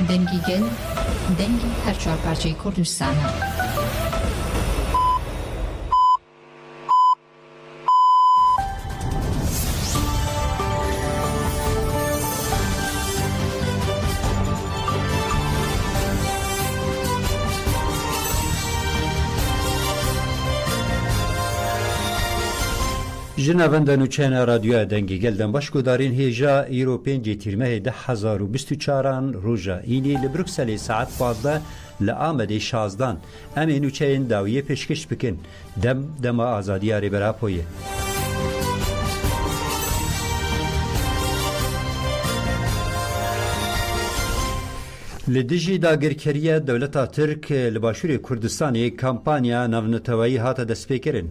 دنگی گل دنگی هر چهار پارچه کردستانه. جنابندن و چین رادیو دنگی گلدن باش گدارین هیجا ایروپین جی تیرمه 1024 روژا اینی لبروکسلی ساعت 12 لآمده 16 امینو چین داویه پیشکش بکن دم آزادی آری برا پویه. لدیجی داگرکریه دولتا ترک لباشوری کردستانی کامپانیا نونتوایی هاتا دست پیکرن.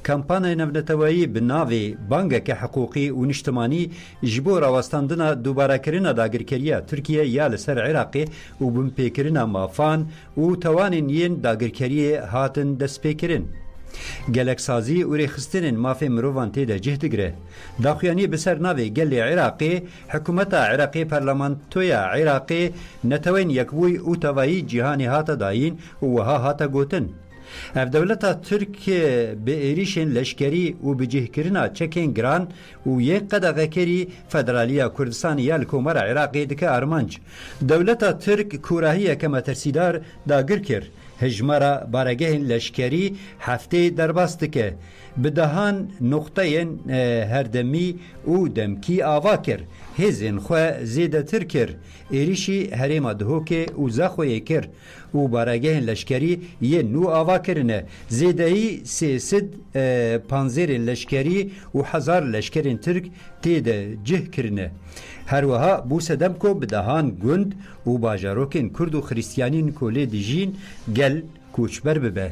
کمپانیا نونتوایی به ناوی بانک حقوقی و نشتمانی جبور آواستاندنا دوباره کرنا داگرکریه ترکیه یا لسر عراقی و بمپیکرنا مافان و توانین ین داگرکریه هاتن دست پیکرن. گلک سازی و ریخستن مافی مروان تیده جهدگره. داخویانی بسر ناوی گل عراقی حکومت عراقی پارلمانتوی عراقی نتوین یکوی او توایی جهانی هاتا داین و وها هاتا گوتن. اف دولتا ترک به ایریشن لشکری و به جهکرنا چکین گران و یک قدغه کری فدرالیا کردستان یا لکومر عراقی دکه ارمانج. دولتا ترک کوراهی کما ترسیدار داگر کر. هجمارا بارگه لشکری هفته درباست که بدهان نقطه هردمی او دمکی آوا کر هزین خواه زیده تر کر ایریشی هریم دهوکه او زخوه کر او بارگه لشکری یه نو آوا کرنه زیده ای 300 پانزیر لشکری و 1000 لشکرین ترک تیده جه کرنه هر وها بو سدم کو بدهان گند و باجاروکین کرد و خریستیانین کولی دیجین گل کوچبر ببه.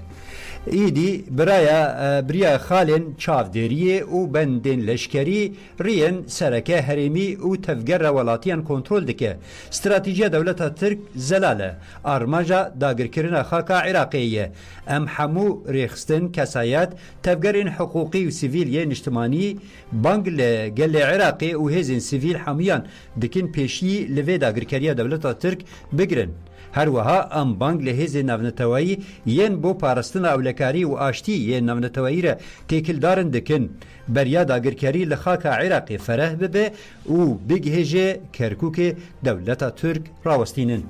ایدی برای خالن چاودریه و بندین لشکری رین سرکه هرمی و تفگر ولاتیان کنترل دکه. استراتیجی دولت ترک زلاله. آرماجا داگرکرین خاکا عراقیه. ام حمو ریخستن کسایت تفگرین حقوقی و سیویل نشتمانی بانگ لگل عراقی و هزین سیویل حمیان دکن پیشی لوی داگرکری دولت ترک بگرن. هر وها ام بانگ لهز نونتوایی ین بو پارستن اولکاری و آشتی ین نونتوایی را تیکل دارن دکن بریا داگرکاری لخاک عراقی فرح ببه و بگهجه کرکوک دولت ترک راوستینن.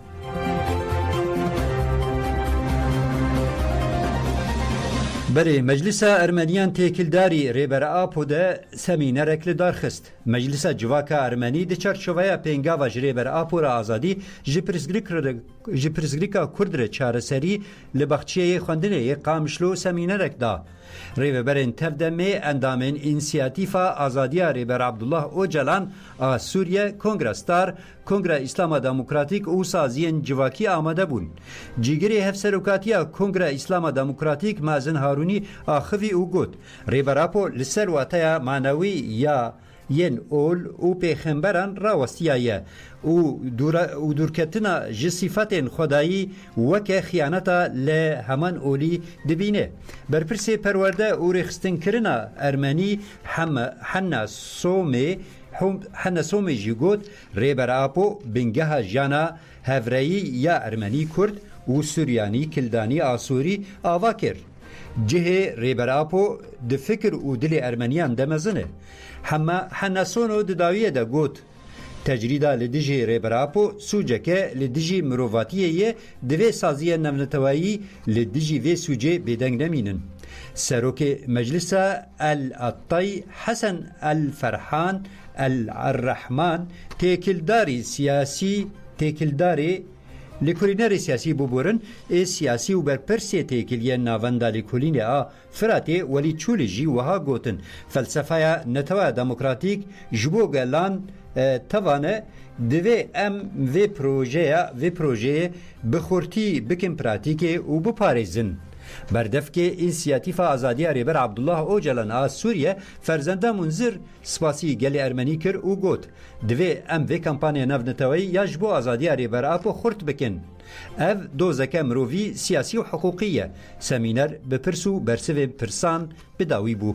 بله مجلس ارمنیان تیکلداری ریبر آپو ده سمینرک لدار خست. مجلس جواکا ارمنی ده چارچوبای پینگا و ریبر آپو را آزادی جپرزگریکا کردر چارسری لبخچیه خوندنه قامشلو سمینرک دا. ریبرین تفدمه اندامین انسیاتیفا آزادی ریبر عبدالله اوجلان سوریه کنگرستار کنگره اسلام دموکراتیک او سازین جواکی آمده بون. جیگری هفسروکاتیا کنگره اسلام دموکراتیک مازن هارونی آخوی او گوت. ریبراپو لسر واتیا معنوی یا ین اول او پیغمبران راوستیایه او دورکتنا جسیفتین خدایی وکه خیانتا لهمان اولی دبینه. برپرسی پرورده او رخستن کرنا ارمنی حنا سومی جیگوت ریبر آپو بنگه جانا هفرایی یا ارمنی کرد و سوریانی کلدانی آسوری آوا کرد. جه ریبر آپو ده فکر و دل ارمنیان دمزنه. حنا سونو دداویه ده گوت تجریدا لدیجی ریبراپو سوجکه لدیجی مرواتیه دوی سازیه نونتوایی لدیجی وی سوجه بیدنگ نمینن. سروک مجلس العطای حسن الفرحان الرحمن تیکلداری لیکولینر سیاسی ببورن سیاسی و برپرسی تیکلیه ناوندا لیکولینه فراتی ولی چولی جی وها گوتن فلسفه نتوا دموکراتیک جبو گلان توانه دوی ام وی پروژه بخورتی بکن پراتیکه و بپارزن. بردف که انسیاتیف آزادی ریبر عبدالله اوجلان از سوریه فرزنده منظر سپاسی گل ارمنی کر او گوت دوی ام وی کمپانی نونتوایی یجبو آزادی ریبر آپو خورت بکن. اف دوزک مروی سیاسی و حقوقیه سمینر بپرسو برسو پرسان بداوی بو.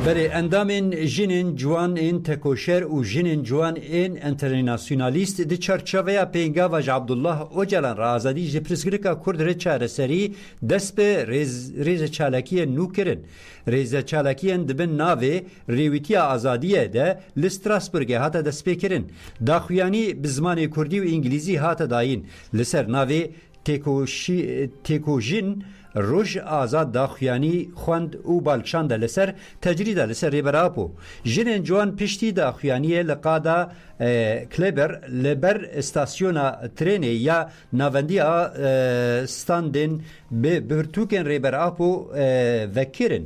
بله اندامین جنین جوان این تکوشر و جنین جوان این انترناسیونالیست دی چرچوه پیگاواج عبدالله اوجلان را آزادی جی پرسگریکا کرد ری چارەسەری دەست به ریز چالکی نو کرن. ریز چالکی دبن ناوی ریویتی آزادیه ده لستراسبورگ هاتا دەست پێ کرن. داخویانی بزمان کردی و انگلیزی هاتا داین لسر ناوی تێکۆژین ڕۆژ ئازاد داخویانی خوند و بالچاندە لەسەر تەجریدە لەسەر ڕێبەراپۆ ژنێن جوان پشتی داخویانیە لە قادا کلێبەر لەبەر ئستاسیۆنا ترێنێ یا ناوەندیە ستاندên birtûkên ڕێبەرئاپۆ vekirin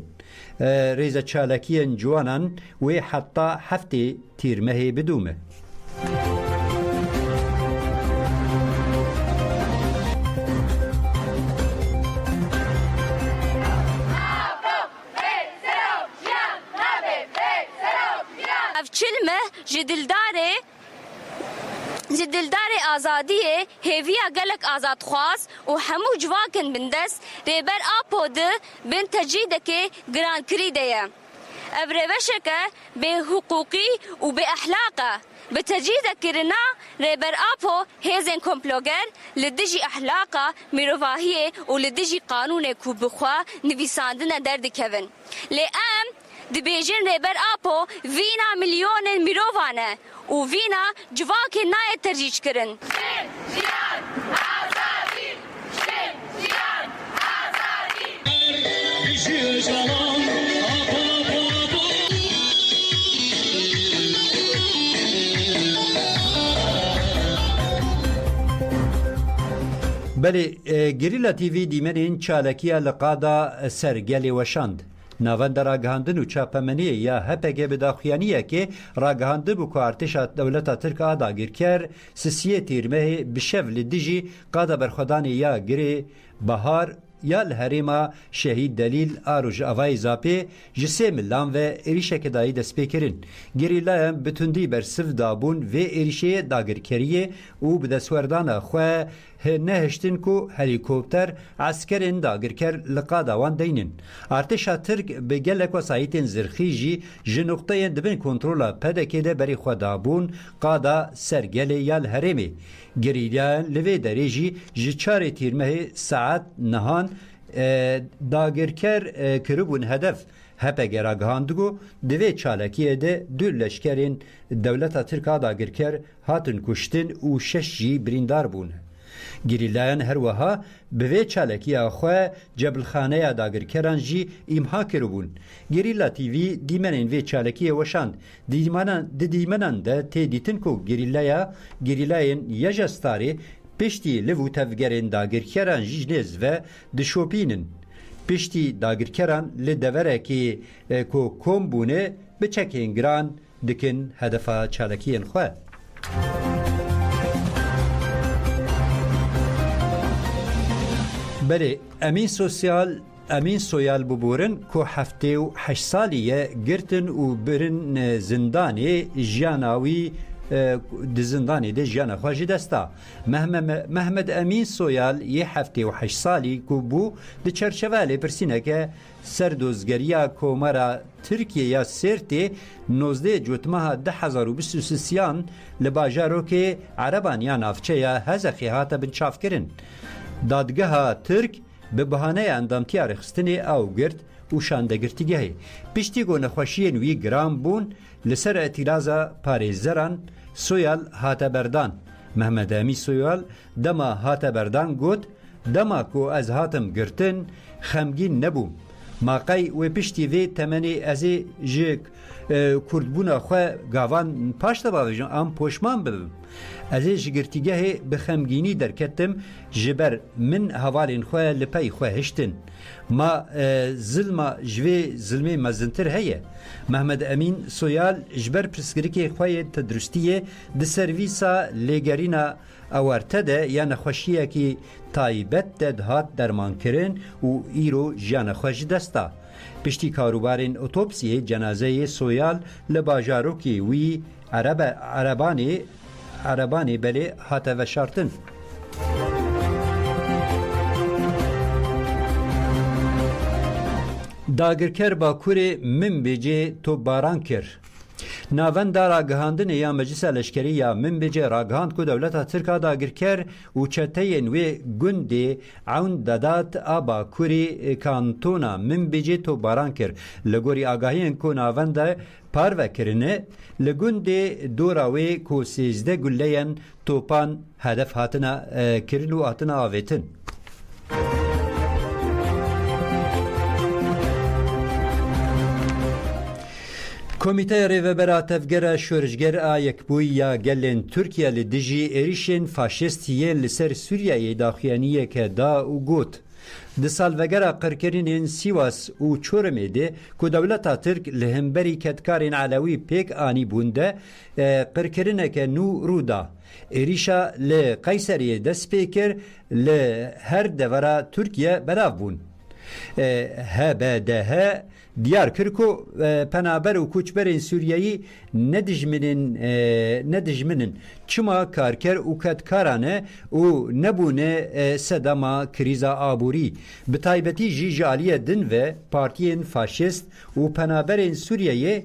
rêza çalakiyên ciwanan wê heta heftê tîrmehê bidûme. چلمه جدلدار آزادیه هیویا گلک آزاد خواست و همو جواکن بندست ریبر آپو ده بین تجریده که گران کری ده ابروشه که به حقوقی و به اخلاقه به تجریده کرنا ریبر آپو هیزن کمپلوگر لدجی اخلاقه میروواهیه و لدجی قانون کو بخوا نویساندن درد کون لئم دبیجن ریبر آپو وینا میلیون میروانه و وینا جواک نای ترجیح کرن. جیان آزادی، جیان آزادی. بله گریلا تیوی دیمنین چالکیه لقادا سرگلی وشاند. ناوەندە ڕاگەهاندن و چاپەمەنیە یا هەپێگێ بەداخویانیە کێ ڕاگەهاندن بوو کە ئارتێشا دەولەتە ترکا داگیرکەر سسیە تیرمەهێ بشەڤ لە دژی قادە بەرخۆدانی یا گرێ بەهار یا لە هەرێما شەهید دەلیل ئاروژ ئەڤای زاپێ ji sê milan ve êrişeke dayî dest pêkirin. Gerîlayan bi tundî bersiv dabûn vê êrişeyê dagirkeriyê û bi destwerdana xwe nehiştin ku helîkopter eskerên dagirker li qada wan deynin. Artêşa Tirk bi gelek wesayîtên zirxî jî ji noqteyên dibin kontrola pedekê de berê xwe dabûn qada sergelê ya li herêmê. Gerîlayan li vê derê jî ji çarê tîrmehê saet nihan dagirker kiribûn hedef. Hepege ragihandibû di vê çalakiyê de du leşkerên dewleta Tirka dagirker hatin kuştin û şeş jî birîndar bûn. Gerîlayan her wiha bi vê çalakiya xwe cebilxaneya dagirkeran jî îmha kiribûn. Gerîla TV dîmenên vê çalakiyê weşand. Di dîmenan de tê dîtin ku gerîlayên yeja starê piştî liv û tevgerên dagirkeran jî nêz ve dişopînin. Piştî dagirkeran li deverekê ku kom bûne bi çekên giran dikin hedefa çalakiyên xwe. Belê Emîn Soyal bibûrin ku heftê û heşt salî ye girtin û birin zindanê jiyana wî di zindanê de jiyana xwe ji desta. Mehmed Emîn Soyal yê heftê û heşt salî ku bû di çerçeva lêpirsîneke serdozgeriya Komara Tirkiye ya Sêrtê 19 Cotmeha 2023 li bajarokê Ereban ya navçeya Hezexê hate binçavkirin. Dadgeha Tirk bi bihaneya endamtiya rêxistinê ew girt û şandegirtîgehê. Piştî ku nexweşiyên wî giran bûn li ser îtîraza parêzeran Soyal hate berdan. Mehmed Emîn Soyal dema hate berdan got dema ku ez hatim girtin xemgîn nebûm. Maqey wê piştî vê temenê ez ê ji kurdbûna xwe gavan paş de bavêjin am poşman bibim. Ez ê ji girtîgehê bi xemgînî derketim ji ber min hevalên xwe li pey xwe hiştin. Ma zilma ji vê zilmê mezintir heye. Mehmed Emîn Soyal ji ber pirsgirêkê xwe yê tedrustiyê di servîsa lêgerîna ewarte de ya nexweşiyekî taybet de dihat dermankirin û îro jiyana xwe ji desta. Piştî karûbarên otopsiyê cenazeyê Soyal li bajarokê wî Erebanê belê hate veşartin. داگرکر باکوری من بیجی تو باران کر ناوندا راگهاندن یا مجلس لشکری یا من بیجی راگهاند کو دولتا ترکا داگرکر و چتین و گندی عون دادات آبا کوری کانتونا من بیجی تو باران کر لگوری آگاهین کو ناوندا پارو کرنه لگندی دوراوی کو سیزده گلین توپان هدف هاتنا کرن و هاتنا آویتن. کمیته ریوبرا تفگر شورشگر آیک بوی یا گلن ترکیه لدیجی ایریشن فاشیستیه لسر سوریه داخیانیه که دا و گوت. ده سالوگرا قرکرین سیواس و چورمه ده که دولتا ترک لهمبری کدکارین علاوی پیک آنی بونده قرکرینه که نو رودا. ایریشا لقیسریه دست پیکر لهر دورا ترکیه براف بون. هبده دیار کرکو پنابر و کوچبرین سوریایی ندجمنن چما کارکر و کدکارانه و نبونه سدما کریزا آبوری بتایبتی جی جالیه دن و پارتیین فاشیست و پنابرین سوریایی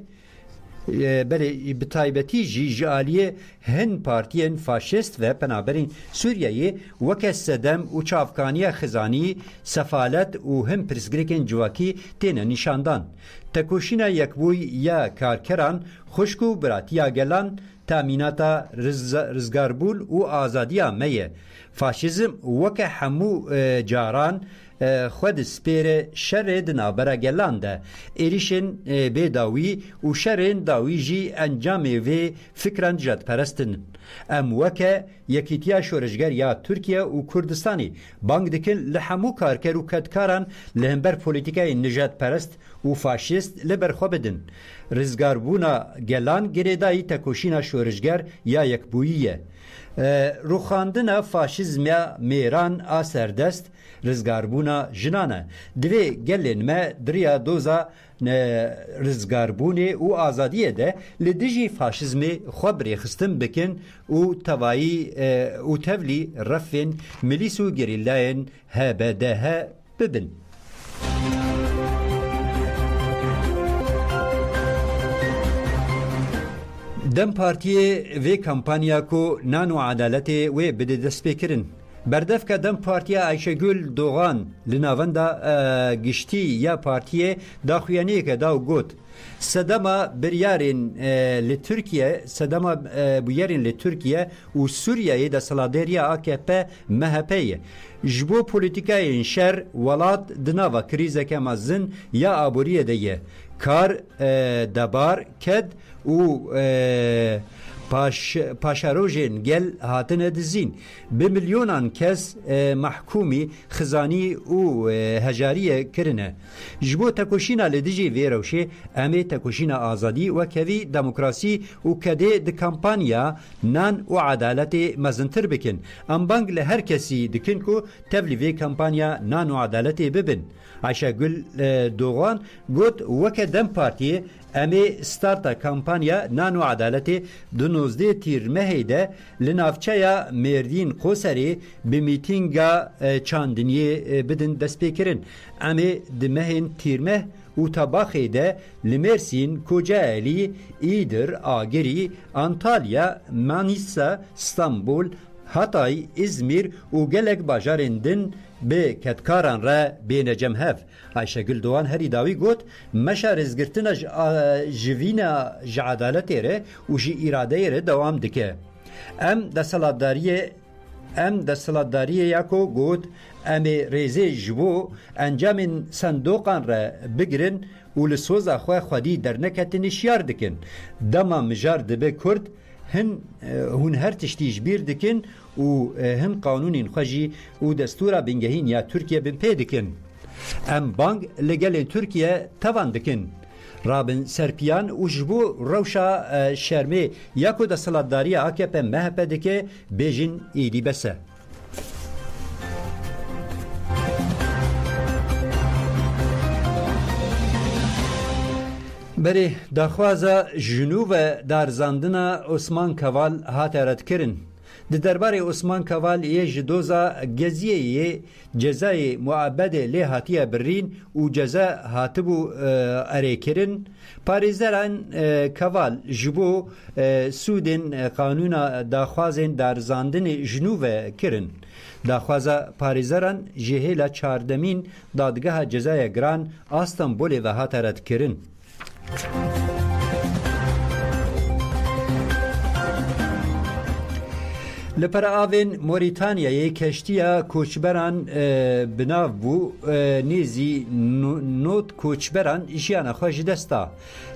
بله بتایبتی جی جالیه هن پارتیین فاشیست و پنابرین سوریایی وکه سدم و چافکانی خزانی سفالت و هم پرسگریکن جواکی تین نشاندان تکوشینا یکبوی یا کارکران خشکو براتیا گلان تامیناتا رزگاربول و آزادیا میه فاشیزم وکه همو جاران خود سپیره شر دنابرا گلانده ایریشن بیداوی و شرین داوی جی انجامه و فکران جد پرستن ام وکه یکیتیا شورشگر یا ترکیه و کردستانی بانگ دکن لحمو کارکر و کدکاران لهمبر پولیتیکای نجات پرست و فاشیست لبرخوا بدن رزگاربونا گلان گریدایی تکوشینا شورشگر یا یکبوییه روخاندنا فاشیزمیا میران آسردست رزگاربونا جنانه دوی گلین ما دریا دوزا رزگاربونی و آزادیه ده لدیجی فاشیزمی خبری خستم بکن و توایی و تولی رفن ملیسو گریلاین هبده ببن. دم پارتیه و کمپانیا کو نانو عدالت و بده دست بکرن بردف که دم پارتیه عایشگل دوغان لناوندا گشتی یا پارتیه داخویانی که داو گوت سدما بریارین لترکیه سدما بیارین لترکیه و سوریه دا سلادریا AKP MHP'ye جبو پولیتیکای شر ولاد دناوا کریزه که مزن یا آبوریه دیه کار دبار کد و پاشاروژن گل هاتنه دزین به میلیونان کس محکومی خزانی و هجاریه کرنه جبو تکوشینا لدیجی ویروشه امی تکوشینا آزادی و کوی دموکراسی و کده د کمپانیا نان و عدالت مزنتر بکن ام بانگ لهر کسی دکن کو تبلی وی کمپانیا نان و عدالت ببن عایشه گل دوغان گوت وکه دم پارتی امی ستارتا کمپانیا نانو عدالتی دنوزده تیر مهیده لنافچه مردین قوسری به میتینگا چاندنی بدن دست پیکرن امی دمهین تیرمه و تباخی ده لمرسین کوجالی ایدر آگری انتالیا مانیسا استانبول Hatay, İzmir و gelek bajarindin به کتکاران را بین جمهف عایشگل دوان هری داوی گوت مشا رزگرتنا جوینا جعدالتی ره و جی اراده ره دوام دکه ام دا سلاداریه یکو گوت ام ریزه جبو انجامین صندوقان را بگرن و لسوزا خواه خودی در نکتنی شیار دکن دما مجار دبه کرد هن هر تشتیج بیر دکن و هن قانونین خوشی و دستورا بنگهین یا ترکیه بن پی دکن ام بانگ لگل ترکیه توان دکن رابن سرپیان و جبو روشا شرمه یکو دا سلاداری AKP MHP دکه بیجین ایدی بسه بری دخوازا جنوب دارزاندنا عثمان کوال هات رد کرن د دربار عثمان کاوال یه جدوزا گزیه جزای معبد لی هاتیه برین و جزا هاتبو اریکرین پاریزران کاوال جبو سودن قانون داخوازن در زاندن جنوب کرن داخوازا پاریزران جهیلا چاردمین دادگاه جزای گران استانبول و هاترد کرن لپر آوین موریتانیای کشتیا کوچبران بناو بو نیزی نوت کوچبران جیان خوش دستا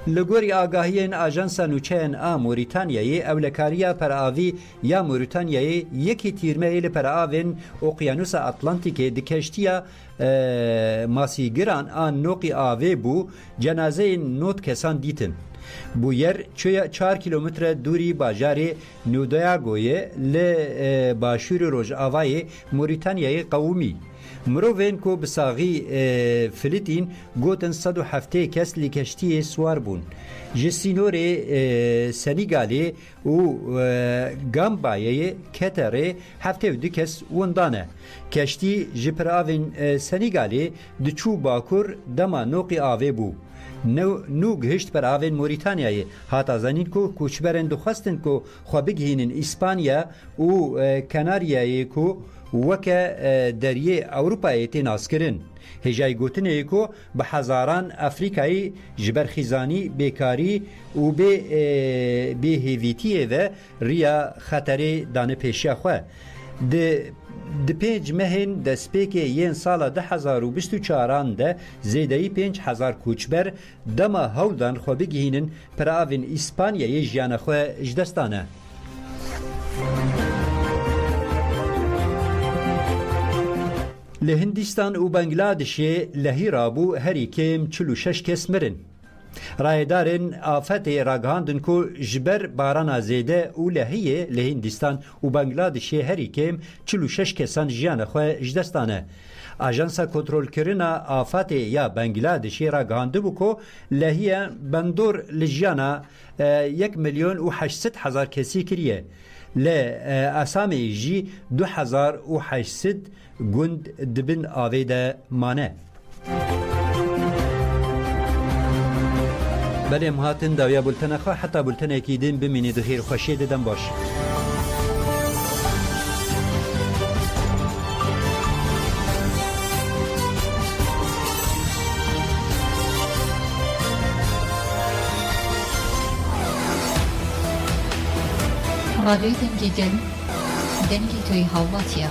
لگوری آگاهیین آجانسا نوچین موریتانیای اولکاریا پر آوی یا موریتانیای یکی تیرمه لپر آوین اقیانوس اطلانتیک دی کشتیا ماسیگران نوقی آوی بو جنازه نوت کسان دیتن بو yer 4 kilometre دوری باجاری نودایاگوی ل باشور روجاوای موریتانیای قومی مروین کو بساغی فلسطین گوتن 107 کس لکشتی سوار بون جسینور سنیگالی و گامبایه کتره 72 کس وندانه کشتی جپراوین سنیگالی دچو باکور دما نوقی آوی بو نو گهشت پر آوین موریتانیای هاتا زنین کو کوچبرن دخواستن کو خوابگهینن اسپانیا و کناریای کو وکه دریه اوروپای تیناس کرن هجای گوتنه کو به هزاران افریقایی جبرخیزانی بیکاری و به هیویتیه و ریا خطر دانه پیشی خواه د 5 مهن د سپیک یین سال 2024 ده زیدایی 5000 کوچبر دما هولدان خو بگهینن پر آوین اسپانیا ی جیان خو اجدستانه لهندستان و بنگلادش لهیرابو هری کم 46 کس مرن رایدارن آفت راگهاندن کو جبر باران زیده او لهیه لهندستان و بنگلادش هری کم 46 کسان جیان خو اجدستانه آژانسا کنترل کرنا آفت یا بنگلادش راگهانده بو کو لهیه بندور لجیانا 1,800,000 کسی کریه ل اسامی جی 2800 گوند دبن آویده مانه بله مهاتن داویا بولتنه خواه حتی بولتنه که دین بمینی دخیر خوشی ددن باش رادیوی دنگی گل دنگی توی هاواتیا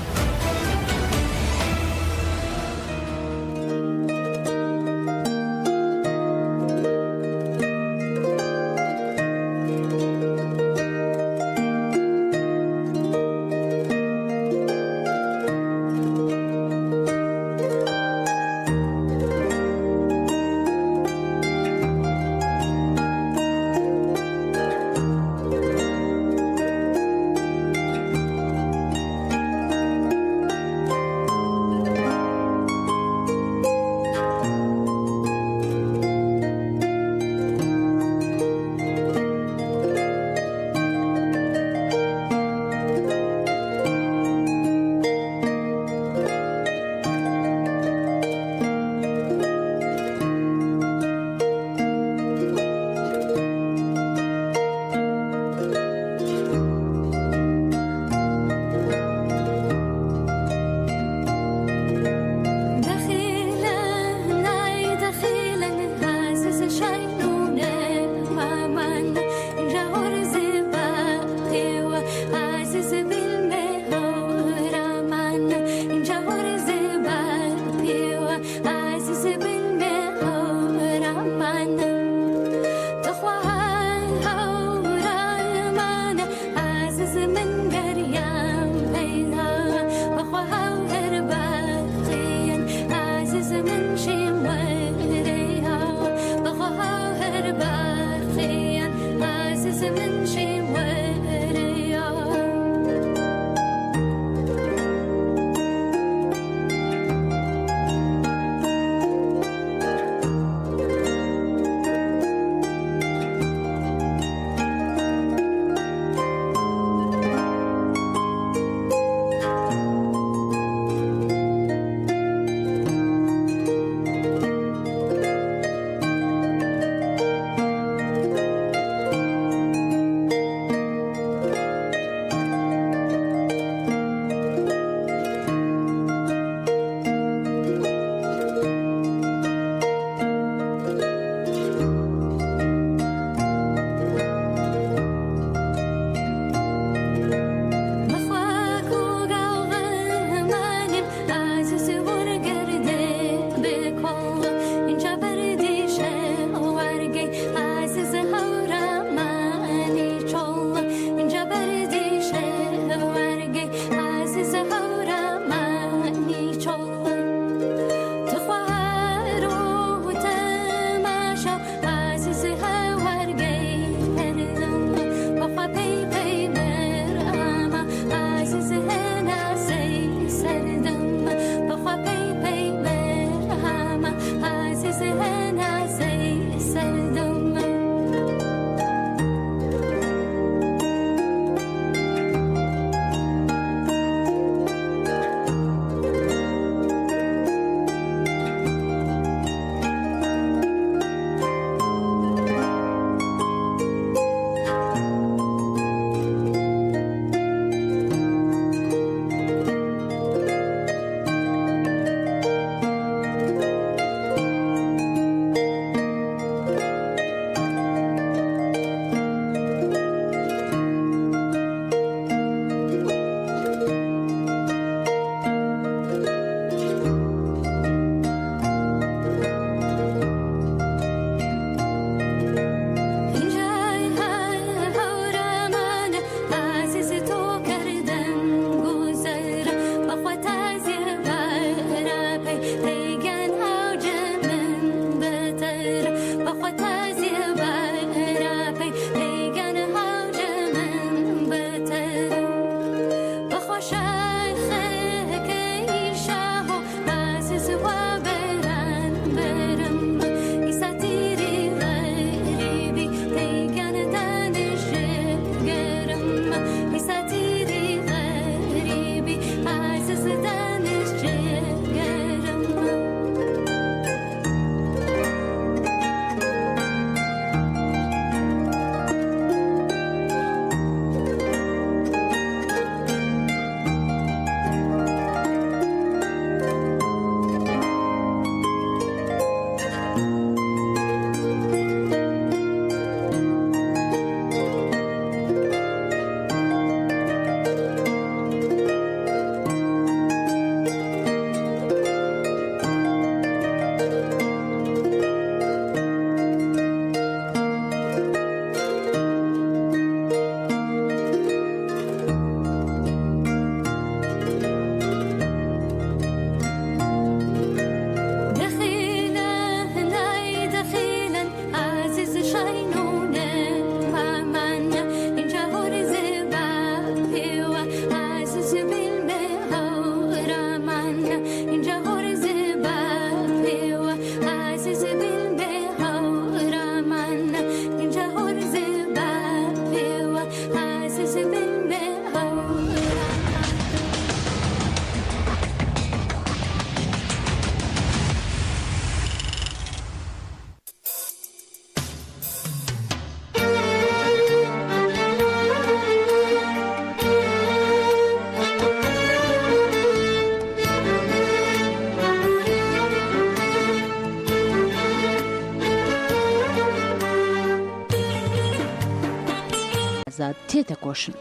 ئازاد تێتە کۆشن.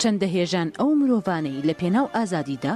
چەندە هێژان ئەو مرۆڤانەی لە پێناو ئازادیدا